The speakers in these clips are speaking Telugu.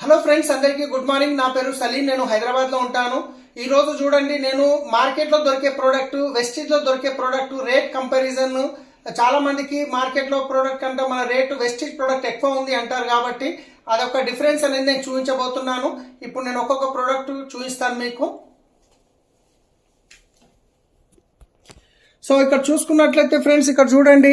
హలో ఫ్రెండ్స్, అందరికీ గుడ్ మార్నింగ్. నా పేరు సలీం. నేను హైదరాబాద్ లో ఉంటాను. ఈ రోజు చూడండి, నేను మార్కెట్ లో దొరికే ప్రోడక్ట్, వెస్టీజ్ లో దొరికే ప్రోడక్ట్ రేట్ కంపారిజన్. చాలా మందికి మార్కెట్ లో ప్రోడక్ట్ కంటే మన రేట్ వెస్టీజ్ ప్రోడక్ట్ ఎక్కువ ఉంది అంటారు. కాబట్టి అదొక డిఫరెన్స్ అనేది నేను చూపించబోతున్నాను. ఇప్పుడు నేను ఒక్కొక్క ప్రోడక్ట్ చూపిస్తాను మీకు. సో ఇక్కడ చూసుకున్నట్లయితే ఫ్రెండ్స్, ఇక్కడ చూడండి,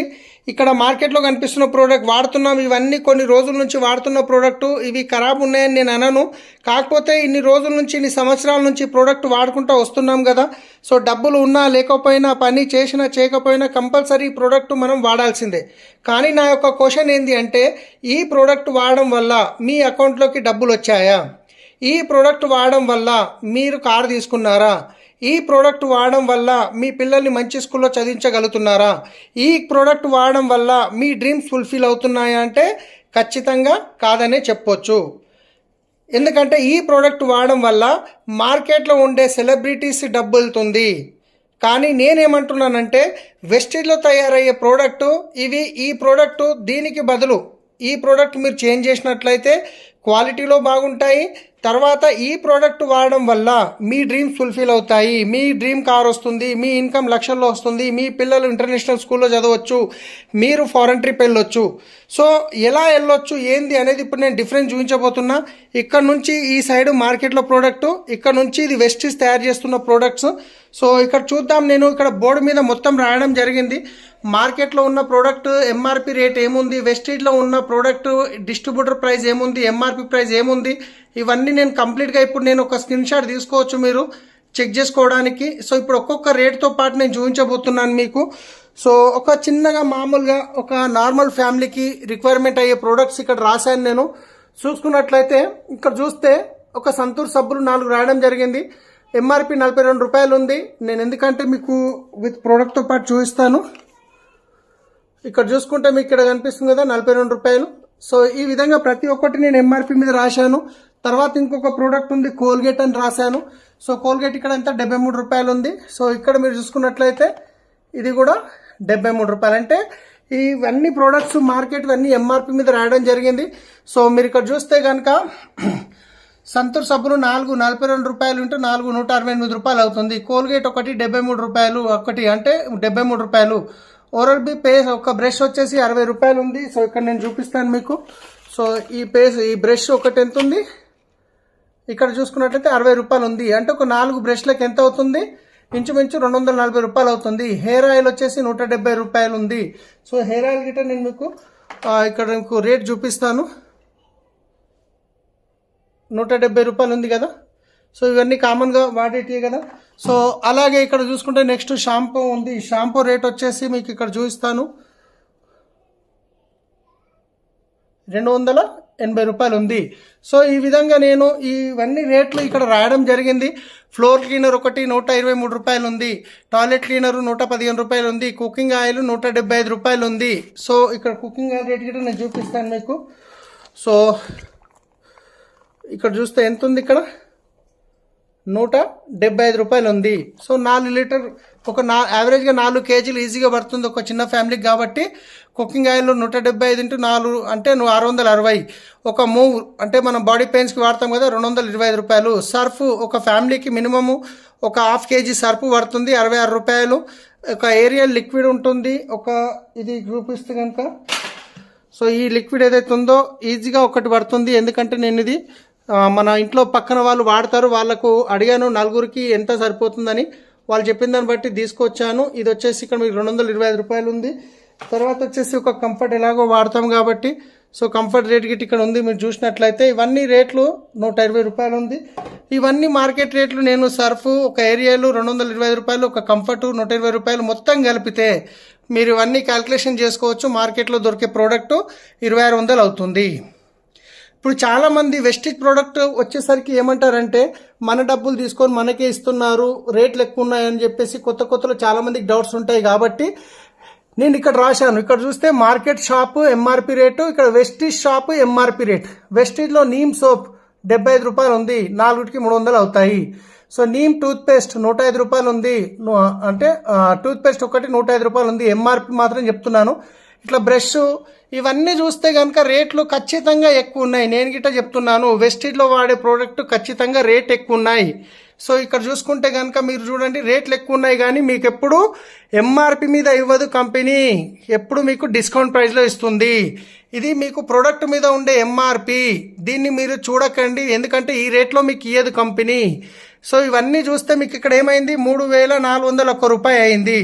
ఇక్కడ మార్కెట్లో కనిపిస్తున్న ప్రోడక్ట్ వాడుతున్నాం. ఇవన్నీ కొన్ని రోజుల నుంచి వాడుతున్న ప్రోడక్ట్. ఇవి ఖరాబ్ ఉన్నాయని నేను అనను. కాకపోతే ఇన్ని రోజుల నుంచి, ఇన్ని సంవత్సరాల నుంచి ప్రోడక్ట్ వాడుకుంటూ వస్తున్నాం కదా. సో డబ్బులు ఉన్నా లేకపోయినా, పని చేసినా చేయకపోయినా కంపల్సరీ ఈ ప్రోడక్ట్ మనం వాడాల్సిందే. కానీ నా యొక్క క్వశ్చన్ ఏంటి అంటే, ఈ ప్రోడక్ట్ వాడడం వల్ల మీ అకౌంట్లోకి డబ్బులు వచ్చాయా? ఈ ప్రోడక్ట్ వాడడం వల్ల మీరు కారు తీసుకున్నారా? ఈ ప్రోడక్ట్ వాడడం వల్ల మీ పిల్లల్ని మంచి స్కూల్లో చదివించగలుగుతున్నారా? ఈ ప్రోడక్ట్ వాడడం వల్ల మీ డ్రీమ్స్ ఫుల్ఫిల్ అవుతున్నాయా అంటే ఖచ్చితంగా కాదనే చెప్పొచ్చు. ఎందుకంటే ఈ ప్రోడక్ట్ వాడడం వల్ల మార్కెట్లో ఉండే సెలబ్రిటీస్ డబ్బు వెళ్తుంది. కానీ నేనేమంటున్నానంటే, వెస్టేజ్లో తయారయ్యే ప్రోడక్టు ఇవి. ఈ ప్రోడక్టు దీనికి బదులు ఈ ప్రోడక్ట్ మీరు చేంజ్ చేసినట్లయితే క్వాలిటీలో బాగుంటాయి. తర్వాత ఈ ప్రోడక్ట్ వాడడం వల్ల మీ డ్రీమ్స్ ఫుల్ఫిల్ అవుతాయి. మీ డ్రీమ్ కార్ వస్తుంది, మీ ఇన్కమ్ లక్షల్లో వస్తుంది, మీ పిల్లలు ఇంటర్నేషనల్ స్కూల్లో చదవచ్చు, మీరు ఫారెన్ ట్రిప్ వెళ్ళొచ్చు. సో ఎలా వెళ్ళొచ్చు ఏంది అనేది ఇప్పుడు నేను డిఫరెన్స్ చూపించబోతున్నా. ఇక్కడ నుంచి ఈ సైడ్ మార్కెట్లో ప్రోడక్టు, ఇక్కడ నుంచి ఇది వెస్టీజ్ తయారు చేస్తున్న ప్రోడక్ట్స్. సో ఇక్కడ చూద్దాం. నేను ఇక్కడ బోర్డు మీద మొత్తం రాయడం జరిగింది. మార్కెట్లో ఉన్న ప్రోడక్ట్ ఎంఆర్పి రేట్ ఏముంది, వెస్టీజ్లో ఉన్న ప్రోడక్ట్ డిస్ట్రిబ్యూటర్ ప్రైస్ ఏముంది, ఎంఆర్పి ప్రైస్ ఏముంది, ఇవన్నీ నేను కంప్లీట్గా ఇప్పుడు నేను ఒక స్క్రీన్ షాట్ తీసుకోవచ్చు మీరు చెక్ చేసుకోవడానికి. సో ఇప్పుడు ఒక్కొక్క రేట్తో పాటు నేను చూపించబోతున్నాను మీకు. సో ఒక చిన్నగా మామూలుగా ఒక నార్మల్ ఫ్యామిలీకి రిక్వైర్మెంట్ అయ్యే ప్రోడక్ట్స్ ఇక్కడ రాశాను నేను. చూసుకున్నట్లయితే ఇక్కడ చూస్తే ఒక సంతూర్ సబ్బులు 4 రాయడం జరిగింది. ఎంఆర్పి 42 రూపాయలు ఉంది. నేను ఎందుకంటే మీకు విత్ ప్రోడక్ట్తో పాటు చూపిస్తాను. ఇక్కడ చూసుకుంటే మీకు ఇక్కడ కనిపిస్తుంది కదా 42 రూపాయలు. సో ఈ విధంగా ప్రతి ఒక్కటి నేను ఎంఆర్పి మీద రాశాను. తర్వాత ఇంకొక ప్రోడక్ట్ ఉంది, కోల్గేట్ అని రాశాను. సో కోల్గేట్ ఇక్కడ ఎంత 73 రూపాయలు ఉంది. సో ఇక్కడ మీరు చూసుకున్నట్లయితే ఇది కూడా 73 రూపాయలు. అంటే ఇవన్నీ ప్రోడక్ట్స్ మార్కెట్ ఇవన్నీ ఎంఆర్పి మీద రాయడం జరిగింది. సో మీరు ఇక్కడ చూస్తే కనుక సంతూర్ సబ్బులు 4 42 రూపాయలు ఇంటూ 4 168 రూపాయలు అవుతుంది. కోల్గేట్ ఒకటి 73 రూపాయలు, ఒకటి అంటే 73 రూపాయలు. ఓరల్ బి పేస్ట్ ఒక బ్రష్ వచ్చేసి 60 రూపాయలు ఉంది. సో ఇక్కడ నేను చూపిస్తాను మీకు. సో ఈ బ్రష్ ఒకటి ఎంత ఉంది, ఇక్కడ చూసుకున్నట్లయితే 60 రూపాయలు ఉంది. అంటే ఒక 4 బ్రష్లకు ఎంత అవుతుంది, ఇంచుమించు 240 రూపాయలు అవుతుంది. హెయిర్ ఆయిల్ వచ్చేసి 170 రూపాయలు ఉంది. సో హెయిర్ ఆయిల్ గిట్ట నేను మీకు ఇక్కడ మీకు రేట్ చూపిస్తాను. 170 రూపాయలు ఉంది కదా. సో ఇవన్నీ కామన్గా వాడేటివి కదా. సో అలాగే ఇక్కడ చూసుకుంటే నెక్స్ట్ షాంపూ ఉంది. షాంపూ రేట్ వచ్చేసి మీకు ఇక్కడ చూపిస్తాను, 280 రూపాయలు ఉంది. సో ఈ విధంగా నేను ఇవన్నీ రేట్లు ఇక్కడ రాయడం జరిగింది. ఫ్లోర్ క్లీనర్ ఒకటి 123 రూపాయలు ఉంది. టాయిలెట్ క్లీనర్ 115 రూపాయలు ఉంది. కుకింగ్ ఆయిల్ 175 రూపాయలు ఉంది. సో ఇక్కడ కుకింగ్ ఆయిల్ రేట్ కూడా నేను చూపిస్తాను మీకు. సో ఇక్కడ చూస్తే ఎంత ఉంది, ఇక్కడ 175 రూపాయలు ఉంది. సో 4 లీటర్ ఒక యావరేజ్గా 4 కేజీలు ఈజీగా పడుతుంది ఒక చిన్న ఫ్యామిలీకి. కాబట్టి కుకింగ్ ఆయిల్ 175 ఇంటూ 4 అంటే 660. ఒక మూవ్ అంటే మనం బాడీ పెయిన్స్కి వాడతాం కదా, 225 రూపాయలు. సర్ఫ్ ఒక ఫ్యామిలీకి మినిమము ఒక ½ కేజీ సర్ఫ్ పడుతుంది, 66 రూపాయలు. ఒక ఏరియల్ లిక్విడ్ ఉంటుంది, ఒక ఇది చూపిస్తే కనుక. సో ఈ లిక్విడ్ ఏదైతే ఉందో ఈజీగా ఒకటి పడుతుంది. ఎందుకంటే నేను ఇది మన ఇంట్లో పక్కన వాళ్ళు వాడతారు, వాళ్ళకు అడిగాను నలుగురికి ఎంత సరిపోతుందని. వాళ్ళు చెప్పిన దాన్ని బట్టి తీసుకొచ్చాను. ఇది వచ్చేసి ఇక్కడ మీకు 225 రూపాయలు ఉంది. తర్వాత వచ్చేసి ఒక కంఫర్ట్ ఎలాగో వాడతాం కాబట్టి సో కంఫర్ట్ రేట్ గిట్ ఇక్కడ ఉంది. మీరు చూసినట్లయితే ఇవన్నీ రేట్లు 120 రూపాయలు ఉంది. ఇవన్నీ మార్కెట్ రేట్లు. నేను సర్ఫ్ ఒక ఏరియాలు 225 రూపాయలు, ఒక కంఫర్ట్ 120 రూపాయలు, మొత్తం కలిపితే మీరు ఇవన్నీ క్యాల్కులేషన్ చేసుకోవచ్చు. మార్కెట్లో దొరికే ప్రోడక్టు 2600 అవుతుంది. ఇప్పుడు చాలామంది వెస్టీజ్ ప్రోడక్ట్ వచ్చేసరికి ఏమంటారంటే, మన డబ్బులు తీసుకొని మనకే ఇస్తున్నారు, రేట్లు ఎక్కువ ఉన్నాయని చెప్పేసి కొత్తలో చాలామందికి డౌట్స్ ఉంటాయి. కాబట్టి నేను ఇక్కడ రాశాను. ఇక్కడ చూస్తే మార్కెట్ షాపు ఎంఆర్పి రేటు, ఇక్కడ వెస్టీజ్ షాపు ఎంఆర్పి రేట్. వెస్టీజ్లో నీమ్ సోప్ 75 రూపాయలు ఉంది, 4కి 300 అవుతాయి. సో నీమ్ టూత్ పేస్ట్ 105 రూపాయలు ఉంది. అంటే టూత్ పేస్ట్ ఒకటి 105 రూపాయలు ఉంది. ఎంఆర్పి మాత్రం చెప్తున్నాను. ఇట్లా బ్రష్ ఇవన్నీ చూస్తే కనుక రేట్లు ఖచ్చితంగా ఎక్కువ ఉన్నాయి. నేను గిట్ట చెప్తున్నాను, వెస్టీజ్లో వాడే ప్రోడక్ట్ ఖచ్చితంగా రేట్ ఎక్కువ ఉన్నాయి. సో ఇక్కడ చూసుకుంటే కనుక మీరు చూడండి, రేట్లు ఎక్కువ ఉన్నాయి కానీ మీకు ఎప్పుడు ఎంఆర్పి మీద ఇవ్వదు కంపెనీ, ఎప్పుడు మీకు డిస్కౌంట్ ప్రైస్లో ఇస్తుంది. ఇది మీకు ప్రోడక్ట్ మీద ఉండే ఎంఆర్పి, దీన్ని మీరు చూడకండి, ఎందుకంటే ఈ రేట్లో మీకు ఇయ్యదు కంపెనీ. సో ఇవన్నీ చూస్తే మీకు ఇక్కడ ఏమైంది, 3,401 రూపాయి అయింది.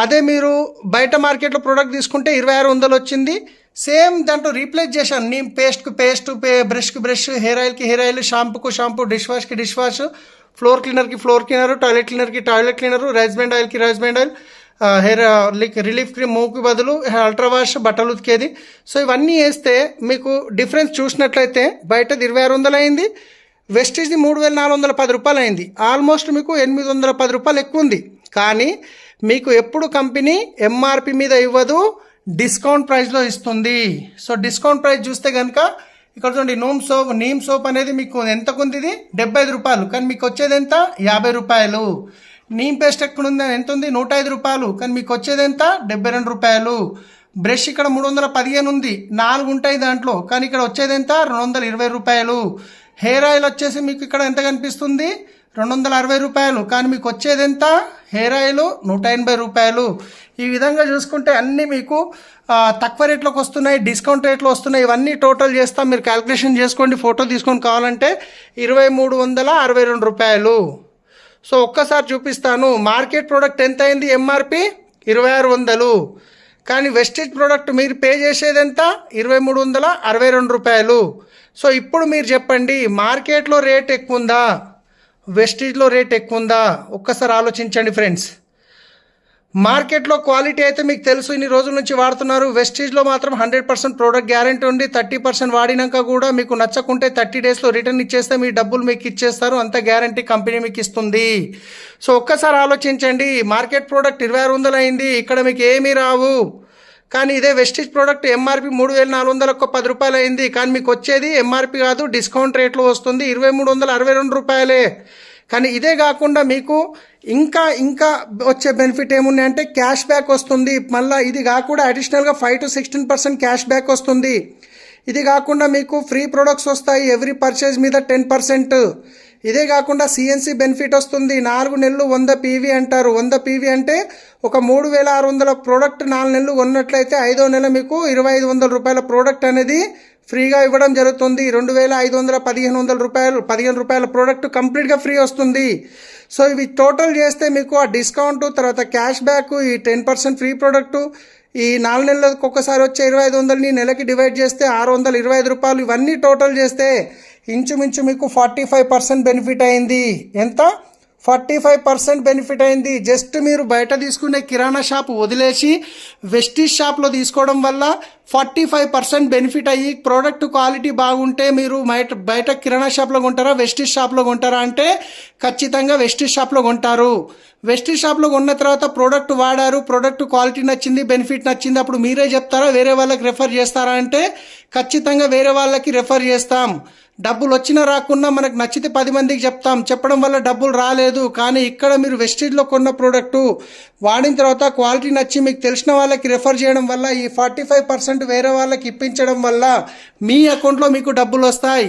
అదే మీరు బయట మార్కెట్లో ప్రోడక్ట్ తీసుకుంటే 2,600 వచ్చింది. సేమ్ దాంట్లో రీప్లేస్ చేశాను, నీమ్ పేస్ట్కు పేస్ట్, బ్రష్కి బ్రష్, హెయిర్ ఆయిల్కి హెయిర్ ఆయిల్, షాంపూకు షాంపూ, డిష్ వాష్కి డిష్ వాష్, ఫ్లోర్ క్లీనర్కి ఫ్లోర్ క్లీనర్, టాయిలెట్ క్లీనర్కి టాయిలెట్ క్లీనరు, రైస్ బ్యాండ్ ఆయిల్కి రైస్ బ్యాండ్ ఆయిల్, హెయిర్ రిలీఫ్ క్రీమ్ మూవ్కి బదులు అల్ట్రా వాష్, బట్టలు ఉతికేది. సో ఇవన్నీ వేస్తే మీకు డిఫరెన్స్ చూసినట్లయితే బయటది 2,600 అయింది, వెస్టీజ్ది 3,410 రూపాయలు అయింది. ఆల్మోస్ట్ మీకు 810 రూపాయలు ఎక్కువ ఉంది. కానీ మీకు ఎప్పుడు కంపెనీ ఎంఆర్పి మీద ఇవ్వదు, డిస్కౌంట్ ప్రైస్లో ఇస్తుంది. సో డిస్కౌంట్ ప్రైస్ చూస్తే కనుక ఇక్కడ చూడండి, నీమ్ సోప్ అనేది మీకు ఎంతకు ఉంది, ఇది 75 రూపాయలు, కానీ మీకు వచ్చేది ఎంత, 50 రూపాయలు. నీమ్ పేస్ట్ ఎక్కడ ఉంది, ఎంత ఉంది, 105 రూపాయలు, కానీ మీకు వచ్చేది ఎంత, 72 రూపాయలు. బ్రష్ ఇక్కడ 315 ఉంది, 4 ఉంటాయి దాంట్లో, కానీ ఇక్కడ వచ్చేది ఎంత, 220 రూపాయలు. హెయిర్ ఆయిల్ వచ్చేసి మీకు ఇక్కడ ఎంత కనిపిస్తుంది, 260 రూపాయలు, కానీ మీకు వచ్చేది ఎంత, హెయిర్ ఆయిల్ 180 రూపాయలు. ఈ విధంగా చూసుకుంటే అన్నీ మీకు తక్కువ రేట్లోకి వస్తున్నాయి, డిస్కౌంట్ రేట్లో వస్తున్నాయి. ఇవన్నీ టోటల్ చేస్తాం, మీరు క్యాల్కులేషన్ చేసుకోండి, ఫోటో తీసుకొని కావాలంటే 2,362 రూపాయలు. సో ఒక్కసారి చూపిస్తాను, మార్కెట్ ప్రోడక్ట్ ఎంత అయింది, ఎంఆర్పి 2,600, కానీ వెస్టీజ్ ప్రోడక్ట్ మీరు పే చేసేది ఎంత, 2,362 రూపాయలు. సో ఇప్పుడు మీరు చెప్పండి, మార్కెట్లో రేట్ ఎక్కువ ఉందా, వెస్టీజ్లో రేట్ ఎక్కువ ఉందా, ఒక్కసారి ఆలోచించండి ఫ్రెండ్స్. మార్కెట్లో క్వాలిటీ అయితే మీకు తెలుసు, ఇన్ని రోజుల నుంచి వాడుతున్నారు. వెస్టీజ్లో మాత్రం 100% ప్రోడక్ట్ గ్యారెంటీ ఉంది. 30% వాడినాక కూడా మీకు నచ్చకుంటే 30 డేస్లో రిటర్న్ ఇచ్చేస్తే మీ డబ్బులు మీకు ఇచ్చేస్తారు, అంత గ్యారంటీ కంపెనీ మీకు ఇస్తుంది. సో ఒక్కసారి ఆలోచించండి, మార్కెట్ ప్రోడక్ట్ 2,600 అయింది, ఇక్కడ మీకు ఏమీ రావు. కానీ ఇదే వెస్టీజ్ ప్రోడక్ట్ ఎంఆర్పి 3,410 రూపాయలు అయింది, కానీ మీకు వచ్చేది ఎంఆర్పి కాదు, డిస్కౌంట్ రేట్లో వస్తుంది, 2,362 రూపాయలే. కానీ ఇదే కాకుండా మీకు ఇంకా వచ్చే బెనిఫిట్ ఏమున్నాయంటే క్యాష్ బ్యాక్ వస్తుంది. మళ్ళీ ఇది కాకుండా అడిషనల్గా 5 to 16% క్యాష్ బ్యాక్ వస్తుంది. ఇది కాకుండా మీకు ఫ్రీ ప్రొడక్ట్స్ వస్తాయి, ఎవ్రీ పర్చేజ్ మీద 10%. ఇదే కాకుండా సిఎన్సి బెనిఫిట్ వస్తుంది, 4 నెలలు 100 PV అంటారు. 100 PV అంటే ఒక 3,600 ప్రోడక్ట్ 4 నెలలు కొన్నట్లయితే 5వ నెల మీకు 2,500 రూపాయల ప్రోడక్ట్ అనేది ఫ్రీగా ఇవ్వడం జరుగుతుంది. 2,500 1,500 రూపాయలు 15 రూపాయల ప్రోడక్ట్ కంప్లీట్గా ఫ్రీ వస్తుంది. సో ఇవి టోటల్ చేస్తే మీకు ఆ డిస్కౌంట్, తర్వాత క్యాష్ బ్యాక్, ఈ 10% ఫ్రీ ప్రోడక్ట్, ఈ 4 నెలలకు ఒక్కసారి వచ్చే 2,500ని నెలకి డివైడ్ చేస్తే 625 రూపాయలు, ఇవన్నీ టోటల్ చేస్తే ఇంచుమించు మీకు 45% బెనిఫిట్ అయింది. ఎంత, 45% బెనిఫిట్ అయింది. జస్ట్ మీరు బయట తీసుకునే కిరాణా షాప్ వదిలేసి వెస్టీజ్ షాప్లో తీసుకోవడం వల్ల 45% బెనిఫిట్ అయ్యి, ప్రోడక్ట్ క్వాలిటీ బాగుంటే మీరు బయట కిరాణా షాప్లో కొంటారా, వెస్టీజ్ షాప్లో కొంటారా అంటే ఖచ్చితంగా వెస్టీజ్ షాప్లో కొంటారు. వెస్టీజ్ షాప్లో కొన్న తర్వాత ప్రోడక్ట్ వాడారు, ప్రోడక్ట్ క్వాలిటీ నచ్చింది, బెనిఫిట్ నచ్చింది, అప్పుడు మీరే చెప్తారా, వేరే వాళ్ళకి రెఫర్ చేస్తారా అంటే ఖచ్చితంగా వేరే వాళ్ళకి రెఫర్ చేస్తాం. డబ్బులు వచ్చినా రాకున్నా మనకు నచ్చితే 10 మందికి చెప్తాం, చెప్పడం వల్ల డబ్బులు రాలేదు. కానీ ఇక్కడ మీరు వెస్టీజ్లో కొన్న ప్రోడక్టు వాడిన తర్వాత క్వాలిటీ నచ్చి మీకు తెలిసిన వాళ్ళకి రెఫర్ చేయడం వల్ల ఈ 45% వేరే వాళ్ళకి ఇప్పించడం వల్ల మీ అకౌంట్లో మీకు డబ్బులు వస్తాయి.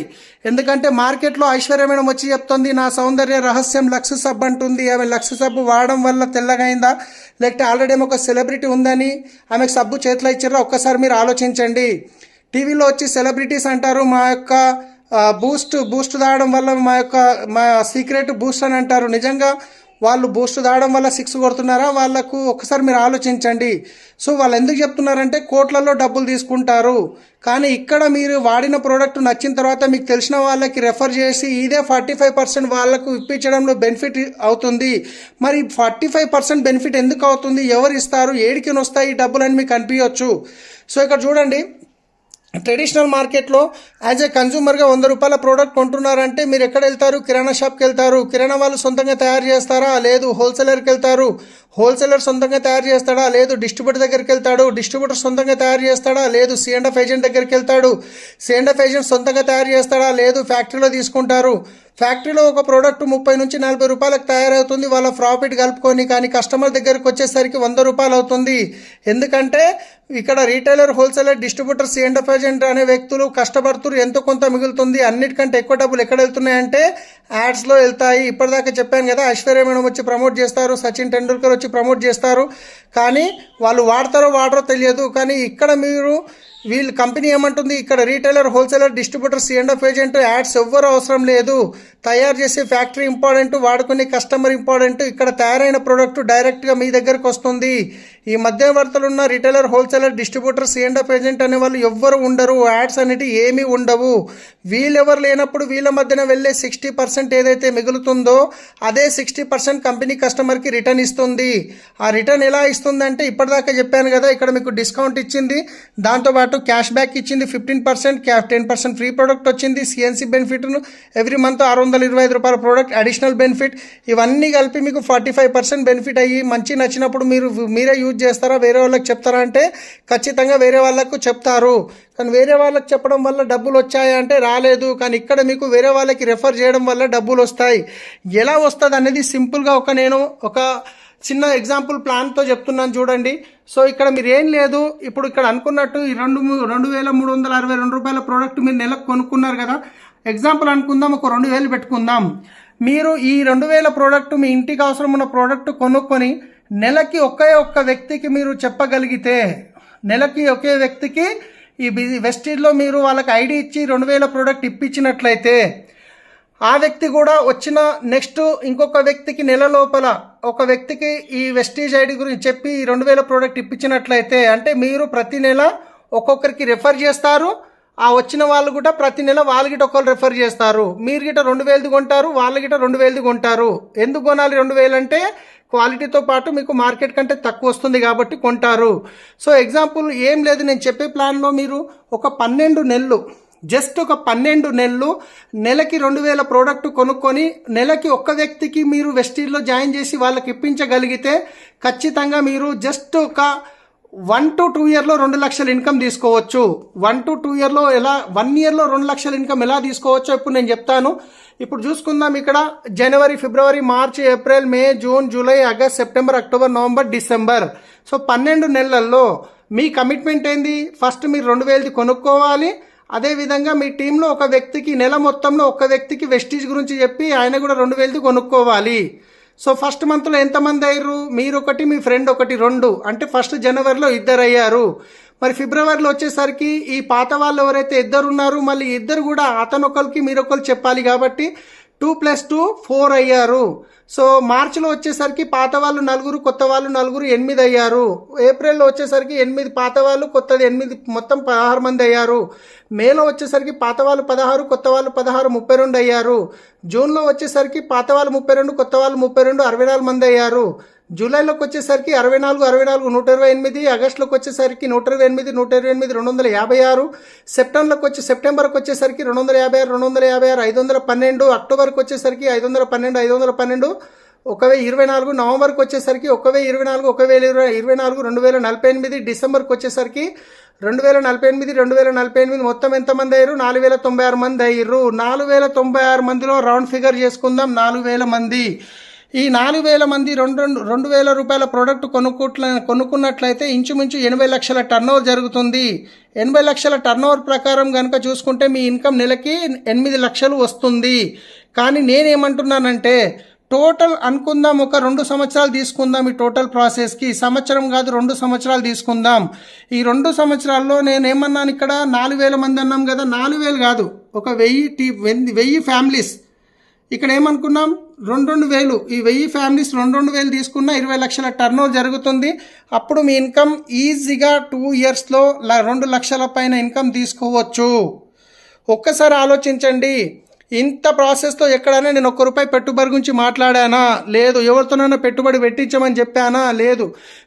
ఎందుకంటే మార్కెట్లో ఐశ్వర్య మేడం వచ్చి చెప్తుంది, నా సౌందర్య రహస్యం లక్స్ సబ్ అంటుంది. ఆమె లక్స్ సబ్బు వాడడం వల్ల తెల్లగైందా, లేకపోతే ఆల్రెడీ ఒక సెలబ్రిటీ ఉందని ఆమెకు సబ్బు చేతిలో ఇచ్చారా, ఒక్కసారి మీరు ఆలోచించండి. టీవీలో వచ్చి సెలబ్రిటీస్ అంటారు మా యొక్క బూస్ట్ తాగడం వల్ల మా సీక్రెట్ బూస్ట్ అని అంటారు. నిజంగా వాళ్ళు బూస్ట్ తాగడం వల్ల 6 కొడుతున్నారా, వాళ్ళకు ఒకసారి మీరు ఆలోచించండి. సో వాళ్ళు ఎందుకు చెప్తున్నారంటే కోట్లలో డబ్బులు తీసుకుంటారు. కానీ ఇక్కడ మీరు వాడిన ప్రోడక్ట్ నచ్చిన తర్వాత మీకు తెలిసిన వాళ్ళకి రెఫర్ చేసి ఇదే 45% వాళ్ళకు ఇప్పించడంలో బెనిఫిట్ అవుతుంది. మరి 45% బెనిఫిట్ ఎందుకు అవుతుంది, ఎవరు ఇస్తారు, ఏడికి వస్తాయి ఈ డబ్బులు అని మీకు అనిపించవచ్చు. సో ఇక్కడ చూడండి, ట్రెడిషనల్ మార్కెట్లో యాజ్ ఏ కన్జ్యూమర్గా 100 రూపాయల ప్రోడక్ట్ కొంటున్నారంటే మీరు ఎక్కడ వెళ్తారు, కిరాణా షాప్కి వెళ్తారు. కిరాణా వాళ్ళు సొంతంగా తయారు చేస్తారా, లేదు హోల్సేలర్కి వెళ్తారు. హోల్సేలర్ సొంతంగా తయారు చేస్తాడా, లేదు డిస్ట్రిబ్యూటర్ దగ్గరికి వెళ్తాడు. డిస్ట్రిబ్యూటర్ సొంతంగా తయారు చేస్తాడా, లేదు C&F ఏజెంట్ దగ్గరికి వెళ్తాడు. C&F ఏజెంట్ సొంతంగా తయారు చేస్తాడా, లేదు ఫ్యాక్టరీలో తీసుకుంటారు. ఫ్యాక్టరీలో ఒక ప్రోడక్ట్ 30 నుంచి 40 రూపాయలకు తయారవుతుంది వాళ్ళ ప్రాఫిట్ కలుపుకొని, కానీ కస్టమర్ దగ్గరికి వచ్చేసరికి 100 రూపాయలు అవుతుంది. ఎందుకంటే ఇక్కడ retailer, wholesaler, distributor, C&F agent అనే వ్యక్తులు కష్టపడుతున్నారు, ఎంతో కొంత మిగులుతుంది. అన్నిటికంటే ఎక్కువ డబ్బులు ఎక్కడ వెళ్తున్నాయంటే యాడ్స్లో వెళ్తాయి. ఇప్పటిదాకా చెప్పాను కదా, ఐశ్వర్య మేడం వచ్చి ప్రమోట్ చేస్తారు, సచిన్ టెండూల్కర్ వచ్చి ప్రమోట్ చేస్తారు, కానీ వాళ్ళు వాడతారో వాడరో తెలియదు. కానీ ఇక్కడ మీరు వీళ్ళ కంపెనీ ఏమంటుంది, ఇక్కడ retailer, wholesaler, distributor, C&F agent ads ఎవ్వరూ అవసరం లేదు. తయారు చేసే ఫ్యాక్టరీ ఇంపార్టెంట్, వాడుకునే కస్టమర్ ఇంపార్టెంట్. ఇక్కడ తయారైన ప్రోడక్ట్ డైరెక్ట్గా మీ దగ్గరకు వస్తుంది. ఈ మధ్యవర్తులు ఉన్న retailer, wholesaler, distributor, C&F agent అనే వాళ్ళు ఎవ్వరు ఉండరు. యాడ్స్ అనేవి ఏమీ ఉండవు. వీళ్ళెవరు లేనప్పుడు వీళ్ళ మధ్యన వెళ్ళే 60% ఏదైతే మిగులుతుందో అదే 60% కంపెనీ కస్టమర్కి రిటర్న్ ఇస్తుంది. ఆ రిటర్న్ ఎలా ఇస్తుందంటే ఇప్పటిదాకా చెప్పాను కదా, ఇక్కడ మీకు డిస్కౌంట్ ఇచ్చింది, దాంతోపాటు క్యాష్ బ్యాక్ ఇచ్చింది 15%, 10% ఫ్రీ ప్రోడక్ట్ వచ్చింది, CNC బెనిఫిట్ను ఎవ్రీ మంత్ 625 రూపాయల ప్రోడక్ట్ అడిషనల్ బెనిఫిట్, ఇవన్నీ కలిపి మీకు 45% బెనిఫిట్ అయ్యి మంచి నచ్చినప్పుడు మీరే యూజ్ చేస్తారా, వేరే వాళ్ళకి చెప్తారా అంటే ఖచ్చితంగా వేరే వాళ్ళకు చెప్తారు. కానీ వేరే వాళ్ళకి చెప్పడం వల్ల డబ్బులు వచ్చాయా అంటే రాలేదు. కానీ ఇక్కడ మీకు వేరే వాళ్ళకి రెఫర్ చేయడం వల్ల డబ్బులు వస్తాయి. ఎలా వస్తుంది అనేది సింపుల్గా నేను ఒక చిన్న ఎగ్జాంపుల్ ప్లాన్తో చెప్తున్నాను చూడండి. సో ఇక్కడ మీరు ఏం లేదు, ఇప్పుడు ఇక్కడ అనుకున్నట్టు ఈ 2362 రూపాయల ప్రోడక్ట్ మీరు నెలకు కొనుక్కున్నారు కదా, ఎగ్జాంపుల్ అనుకుందాం, ఒక 2000 పెట్టుకుందాం. మీరు ఈ 2000 ప్రోడక్ట్ మీ ఇంటికి అవసరం ఉన్న ప్రోడక్ట్ కొనుక్కొని నెలకి ఒక్క వ్యక్తికి మీరు చెప్పగలిగితే, నెలకి ఒకే వ్యక్తికి ఈ వెస్టీజ్లో మీరు వాళ్ళకి ఐడి ఇచ్చి 2000 ప్రోడక్ట్ ఇప్పించినట్లయితే, ఆ వ్యక్తి కూడా వచ్చిన నెక్స్ట్ ఇంకొక వ్యక్తికి నెల లోపల ఒక వ్యక్తికి ఈ వెస్టీజ్ ఐడి గురించి చెప్పి 2000 ప్రోడక్ట్ ఇప్పించినట్లయితే, అంటే మీరు ప్రతి నెల ఒక్కొక్కరికి రెఫర్ చేస్తారు. ఆ వచ్చిన వాళ్ళు కూడా ప్రతి నెల వాళ్ళ గిట ఒకరు రెఫర్ చేస్తారు. మీరు గిట 2000 కొంటారు, వాళ్ళ గిట 2000 కొంటారు. ఎందుకు కొనాలి 2000 అంటే క్వాలిటీతో పాటు మీకు మార్కెట్ కంటే తక్కువ వస్తుంది కాబట్టి కొంటారు. సో ఎగ్జాంపుల్ ఏం లేదు, నేను చెప్పే ప్లాన్లో మీరు ఒక 12 నెలలు, జస్ట్ ఒక 12 నెలలు నెలకి 2000 ప్రోడక్ట్ కొనుక్కొని నెలకి ఒక్క వ్యక్తికి మీరు వెస్టీజ్లో జాయిన్ చేసి వాళ్ళకి ఇప్పించగలిగితే ఖచ్చితంగా మీరు జస్ట్ ఒక 1 to 2 ఇయర్లో 2 లక్షల ఇన్కమ్ తీసుకోవచ్చు. 1 to 2 ఇయర్లో ఎలా, 1 ఇయర్లో 2 లక్షల ఇన్కమ్ ఎలా తీసుకోవచ్చో ఇప్పుడు నేను చెప్తాను. ఇప్పుడు చూసుకుందాం, ఇక్కడ జనవరి, ఫిబ్రవరి, మార్చి, April, May, June, July, August, September, October, November, December. So 12 నెలల్లో మీ కమిట్మెంట్ ఏంది, ఫస్ట్ మీరు 2000 కొనుక్కోవాలి. అదేవిధంగా మీ టీంలో ఒక వ్యక్తికి నెల మొత్తంలో ఒక వ్యక్తికి వెస్టీజ్ గురించి చెప్పి ఆయన కూడా 2000 కొనుక్కోవాలి. సో ఫస్ట్ మంత్లో ఎంతమంది అయ్యారు, మీరు ఒకటి, మీ ఫ్రెండ్ ఒకటి, 2, అంటే ఫస్ట్ జనవరిలో 2 అయ్యారు. మరి ఫిబ్రవరిలో వచ్చేసరికి ఈ పాత వాళ్ళు ఎవరైతే 2 ఉన్నారు, మళ్ళీ 2 కూడా అతనొకరికి మీరొకరు చెప్పాలి కాబట్టి 2 + 2 4 అయ్యారు. సో మార్చిలో వచ్చేసరికి పాత వాళ్ళు 4, కొత్త వాళ్ళు 4, 8 అయ్యారు. ఏప్రిల్లో వచ్చేసరికి 8 పాత వాళ్ళు, కొత్తది 8, మొత్తం 16 మంది అయ్యారు. మేలో వచ్చేసరికి పాత వాళ్ళు 16, కొత్త వాళ్ళు 16, 32 అయ్యారు. జూన్లో వచ్చేసరికి పాత వాళ్ళు 32, కొత్త వాళ్ళు 32, 64 మంది అయ్యారు. జూలైలోకి వచ్చేసరికి 64, 64, 128. ఆగస్టులోకి వచ్చేసరికి 128, 128, 256. సెప్టెంబర్కి వచ్చేసరికి 256, 256, 512. అక్టోబర్కి వచ్చేసరికి 512, 512, 1024. నవంబర్కి వచ్చేసరికి 1024, 1024, 2048. డిసెంబర్కి వచ్చేసరికి 2048, 2048. మొత్తం ఎంతమంది అయ్యారు, 4096 మంది అయ్యారు. 4096 మందిలో రౌండ్ ఫిగర్ చేసుకుందాం, 4000 మంది. ఈ 4000 మంది 2000 రూపాయల ప్రోడక్ట్ కొనుక్కున్నట్లయితే ఇంచుమించు 80 లక్షల టర్నోవర్ జరుగుతుంది. 80 లక్షల టర్నోవర్ ప్రకారం కనుక చూసుకుంటే మీ ఇన్కమ్ నెలకి 8 లక్షలు వస్తుంది. కానీ నేనేమంటున్నానంటే టోటల్ అనుకుందాం, ఒక 2 సంవత్సరాలు తీసుకుందాం ఈ టోటల్ ప్రాసెస్కి. సంవత్సరం కాదు, 2 సంవత్సరాలు తీసుకుందాం. ఈ 2 సంవత్సరాల్లో నేనేమన్నాను, ఇక్కడ 4000 మంది అన్నాం కదా, 4000 కాదు, ఒక 1000 ఫ్యామిలీస్. ఇక్కడ ఏమనుకున్నాం, 2000. ఈ 1000 ఫ్యామిలీస్ 2000 తీసుకున్న 20 లక్షల టర్నోవర్ జరుగుతుంది. అప్పుడు మీ ఇన్కమ్ ఈజీగా 2 ఇయర్స్లో 2 లక్షల పైన ఇన్కమ్ తీసుకోవచ్చు. ఒక్కసారి ఆలోచించండి, ఇంత ప్రాసెస్తో ఎక్కడైనా నేను ₹1 పెట్టుబడి గురించి మాట్లాడానా? లేదు. ఎవరితోనైనా పెట్టుబడి పెట్టించమని చెప్పానా? లేదు.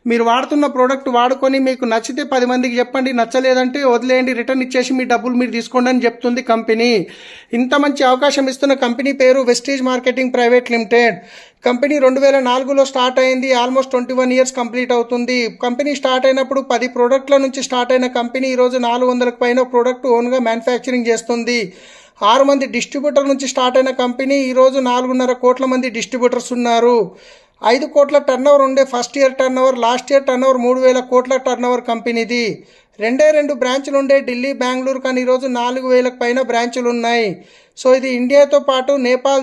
మీరు వాడుతున్న ప్రోడక్ట్ వాడుకొని మీకు నచ్చితే 10 మందికి చెప్పండి, నచ్చలేదంటే వదిలేయండి, రిటర్న్ ఇచ్చేసి మీ డబ్బులు మీరు తీసుకోండి అని చెప్తుంది కంపెనీ. ఇంత మంచి అవకాశం ఇస్తున్న కంపెనీ పేరు Vestige marketing private limited. Company 2004లో స్టార్ట్ అయింది. ఆల్మోస్ట్ 21 ఇయర్స్ కంప్లీట్ అవుతుంది. కంపెనీ స్టార్ట్ అయినప్పుడు 10 ప్రోడక్ట్ల నుంచి స్టార్ట్ అయిన కంపెనీ ఈరోజు 400కు పైన ప్రోడక్ట్ ఓన్గా మ్యానుఫ్యాక్చరింగ్ చేస్తుంది. 6 మంది డిస్ట్రిబ్యూటర్ నుంచి స్టార్ట్ అయిన కంపెనీ ఈరోజు 4.5 కోట్ల మంది డిస్ట్రిబ్యూటర్స్ ఉన్నారు. 5 కోట్ల టర్నోవర్ ఉండే first year turnover, last year turnover 3,000 కోట్ల టర్నోవర్ కంపెనీది. 2 బ్రాంచులు ఉండే ఢిల్లీ, బెంగళూరు, కానీ ఈరోజు 4,000 పైన బ్రాంచులు ఉన్నాయి. సో ఇది ఇండియాతో పాటు నేపాల్